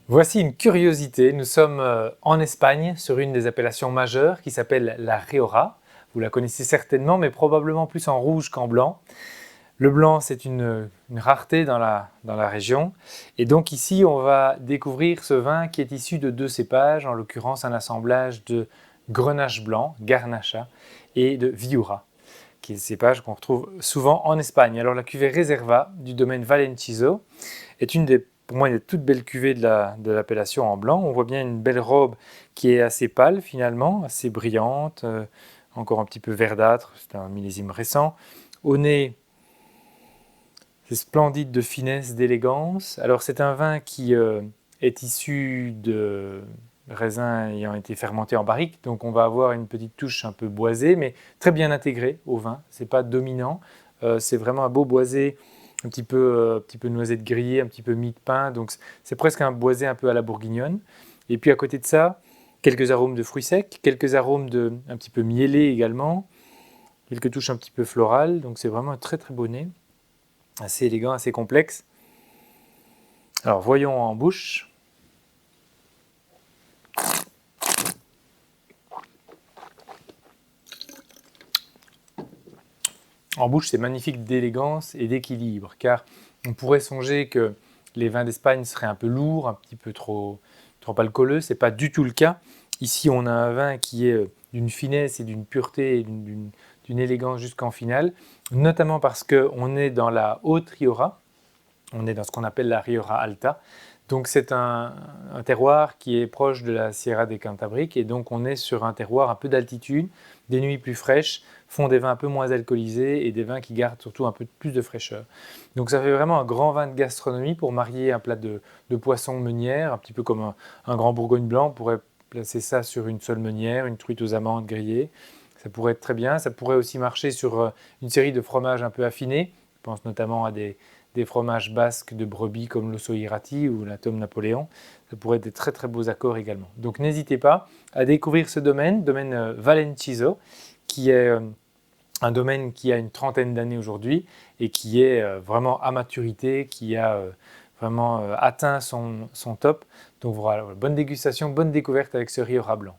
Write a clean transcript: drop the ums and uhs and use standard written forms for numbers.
Voici une curiosité, nous sommes en Espagne sur une des appellations majeures qui s'appelle la Rioja. Vous la connaissez certainement, mais probablement plus en rouge qu'en blanc. Le blanc, c'est une rareté dans la région. Et donc ici, on va découvrir ce vin qui est issu de deux cépages, en l'occurrence un assemblage de grenache blanc, Garnacha, et de Viura, qui est un cépage qu'on retrouve souvent en Espagne. Alors la cuvée Reserva du domaine Valenciso est pour moi, une des toutes belles cuvées de l'appellation en blanc. On voit bien une belle robe qui est assez pâle finalement, assez brillante, encore un petit peu verdâtre, c'est un millésime récent. Au nez, c'est splendide de finesse, d'élégance. Alors c'est un vin qui est issu de raisins ayant été fermentés en barrique, donc on va avoir une petite touche un peu boisée, mais très bien intégrée au vin. C'est pas dominant, c'est vraiment un beau boisé, un petit peu noisette grillée, un petit peu mie de pain, donc c'est presque un boisé un peu à la bourguignonne. Et puis à côté de ça, quelques arômes de fruits secs, quelques arômes un petit peu mielés également, quelques touches un petit peu florales, donc c'est vraiment un très très beau nez, assez élégant, assez complexe. Alors voyons en bouche. En bouche, c'est magnifique d'élégance et d'équilibre, car on pourrait songer que les vins d'Espagne seraient un peu lourds, un petit peu trop alcooleux. Ce n'est pas du tout le cas. Ici, on a un vin qui est d'une finesse et d'une pureté et d'une élégance jusqu'en finale, notamment parce qu'on est dans la haute Rioja, on est dans ce qu'on appelle la Rioja Alta. Donc c'est un terroir qui est proche de la Sierra de Cantabrique et donc on est sur un terroir un peu d'altitude, des nuits plus fraîches, font des vins un peu moins alcoolisés et des vins qui gardent surtout un peu plus de fraîcheur. Donc ça fait vraiment un grand vin de gastronomie pour marier un plat de poisson meunière, un petit peu comme un grand bourgogne blanc, on pourrait placer ça sur une seule meunière, une truite aux amandes grillées. Ça pourrait être très bien, ça pourrait aussi marcher sur une série de fromages un peu affinés, je pense notamment à des fromages basques de brebis comme l'osso irati ou la tome Napoléon. Ça pourrait être des très très beaux accords également. Donc n'hésitez pas à découvrir ce domaine Valenciso, qui est un domaine qui a une trentaine d'années aujourd'hui et qui est vraiment à maturité, qui a vraiment atteint son top. Donc voilà, bonne dégustation, bonne découverte avec ce Rioja blanc.